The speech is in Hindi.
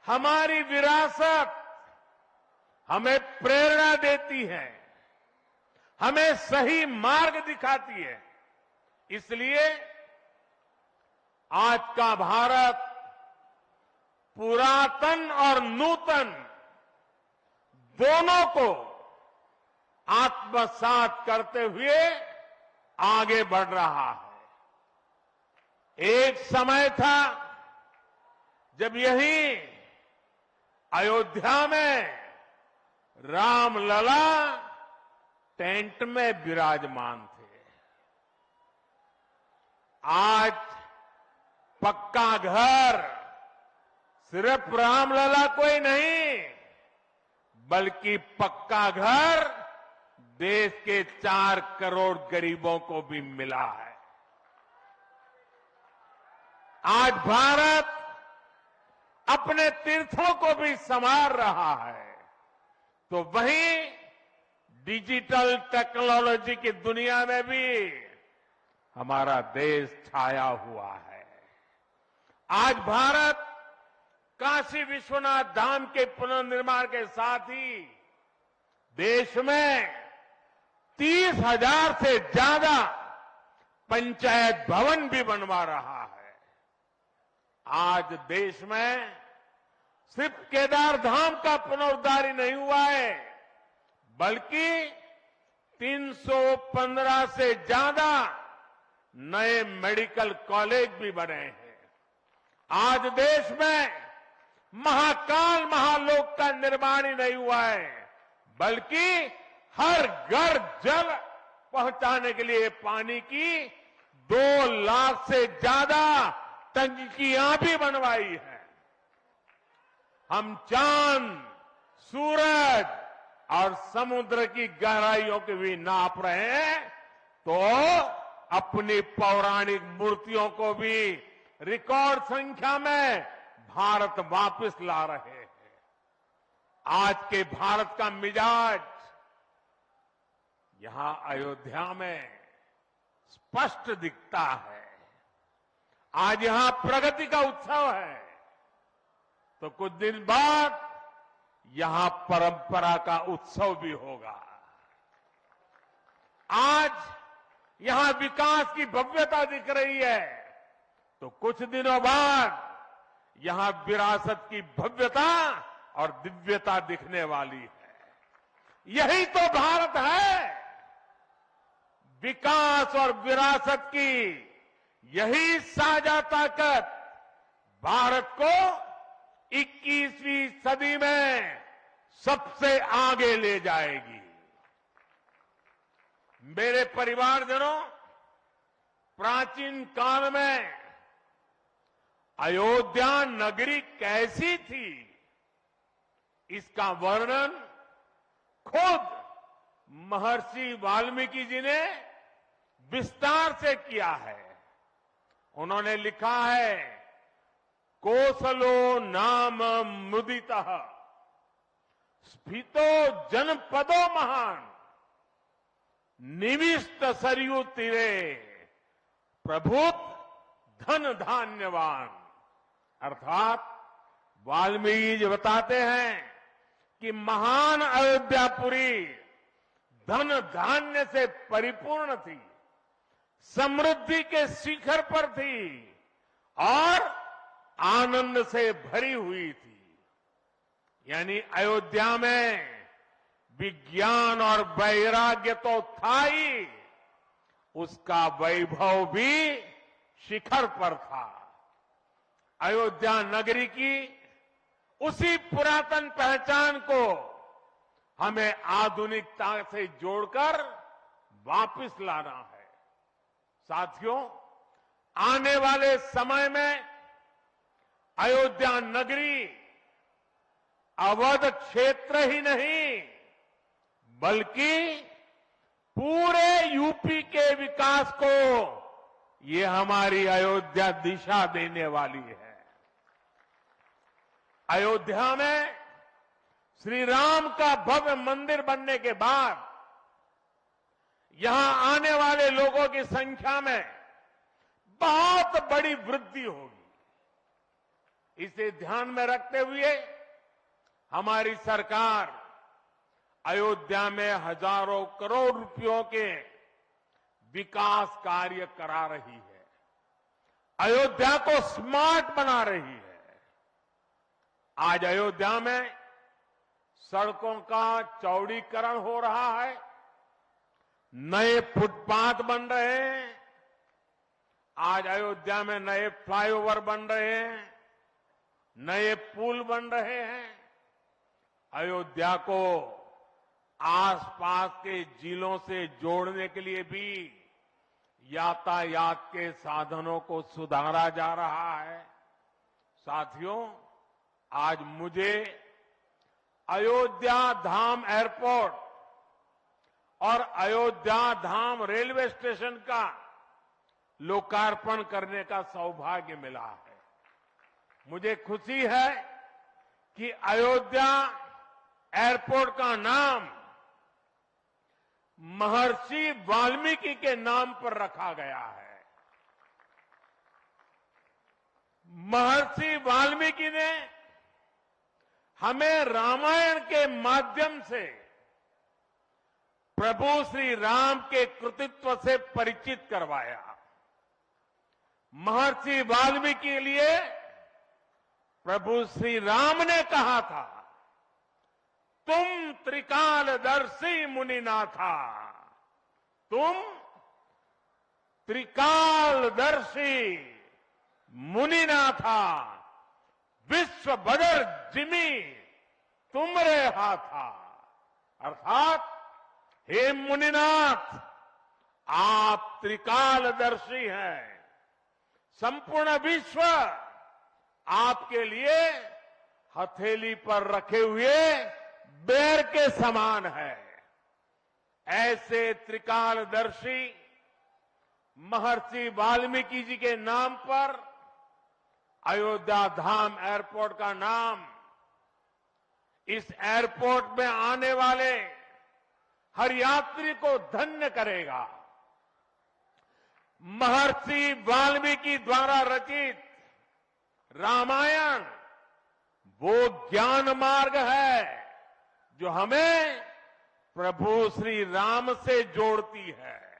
हमारी विरासत हमें प्रेरणा देती है, हमें सही मार्ग दिखाती है। इसलिए आज का भारत पुरातन और नूतन दोनों को आत्मसात करते हुए आगे बढ़ रहा है। एक समय था जब यही अयोध्या में रामलला टेंट में विराजमान थे। आज पक्का घर सिर्फ रामलला को ही नहीं, बल्कि पक्का घर देश के 4 करोड़ गरीबों को भी मिला है। आज भारत अपने तीर्थों को भी संवार रहा है, तो वहीं डिजिटल टेक्नोलॉजी की दुनिया में भी हमारा देश छाया हुआ है। आज भारत काशी विश्वनाथ धाम के पुनर्निर्माण के साथ ही देश में 30,000 से ज्यादा पंचायत भवन भी बनवा रहा है। आज देश में सिर्फ केदार धाम का पुनरुद्धार ही नहीं हुआ है, बल्कि 315 से ज्यादा नए मेडिकल कॉलेज भी बने हैं। आज देश में महाकाल महालोक का निर्माण ही नहीं हुआ है, बल्कि हर घर जल पहुंचाने के लिए पानी की 2 लाख से ज्यादा टंकियां भी बनवाई है। हम चांद, सूरज और समुद्र की गहराइयों की भी नाप रहे हैं, तो अपनी पौराणिक मूर्तियों को भी रिकॉर्ड संख्या में भारत वापस ला रहे हैं। आज के भारत का मिजाज यहां अयोध्या में स्पष्ट दिखता है। आज यहां प्रगति का उत्सव है, तो कुछ दिन बाद यहां परंपरा का उत्सव भी होगा। आज यहां विकास की भव्यता दिख रही है, तो कुछ दिनों बाद यहां विरासत की भव्यता और दिव्यता दिखने वाली है। यही तो भारत है। विकास और विरासत की यही साझा ताकत भारत को 21वीं सदी में सबसे आगे ले जाएगी। मेरे परिवारजनों, प्राचीन काल में अयोध्या नगरी कैसी थी, इसका वर्णन खुद महर्षि वाल्मीकि जी ने विस्तार से किया है। उन्होंने लिखा है, कोसलो नाम मुदितः स्फीतो जनपदो महान निविष्ट सरयू तीरे प्रभुत धन धान्यवान। अर्थात वाल्मीकि जी बताते हैं कि महान अयोध्यापुरी धन धान्य से परिपूर्ण थी, समृद्धि के शिखर पर थी और आनंद से भरी हुई थी। यानी अयोध्या में विज्ञान और वैराग्य तो था ही, उसका वैभव भी शिखर पर था। अयोध्या नगरी की उसी पुरातन पहचान को हमें आधुनिकता से जोड़कर वापस लाना है। साथियों, आने वाले समय में अयोध्या नगरी अवध क्षेत्र ही नहीं, बल्कि पूरे यूपी के विकास को ये हमारी अयोध्या दिशा देने वाली है। अयोध्या में श्री राम का भव्य मंदिर बनने के बाद यहां आने वाले लोगों की संख्या में बहुत बड़ी वृद्धि होगी। इसे ध्यान में रखते हुए हमारी सरकार अयोध्या में हजारों करोड़ रुपयों के विकास कार्य करा रही है, अयोध्या को स्मार्ट बना रही है। आज अयोध्या में सड़कों का चौड़ीकरण हो रहा है, नए फुटपाथ बन रहे हैं, आज अयोध्या में नए फ्लाईओवर बन रहे हैं, नए पुल बन रहे हैं। अयोध्या को आसपास के जिलों से जोड़ने के लिए भी यातायात के साधनों को सुधारा जा रहा है। साथियों, आज मुझे अयोध्या धाम एयरपोर्ट और अयोध्या धाम रेलवे स्टेशन का लोकार्पण करने का सौभाग्य मिला है। मुझे खुशी है कि अयोध्या एयरपोर्ट का नाम महर्षि वाल्मीकि के नाम पर रखा गया है। महर्षि वाल्मीकि ने हमें रामायण के माध्यम से प्रभु श्री राम के कृतित्व से परिचित करवाया। महर्षि वाल्मीकि के लिए प्रभु श्री राम ने कहा था, तुम त्रिकालदर्शी मुनिनाथा, तुम त्रिकालदर्शी मुनिनाथा, विश्व बदर जिमी तुमरे हाथा। अर्थात हे मुनिनाथ, आप त्रिकालदर्शी हैं, संपूर्ण विश्व आपके लिए हथेली पर रखे हुए बेर के समान है। ऐसे त्रिकालदर्शी महर्षि वाल्मीकि जी के नाम पर अयोध्या धाम एयरपोर्ट का नाम इस एयरपोर्ट में आने वाले हर यात्री को धन्य करेगा। महर्षि वाल्मीकि द्वारा रचित रामायण वो ज्ञान मार्ग है जो हमें प्रभु श्री राम से जोड़ती है।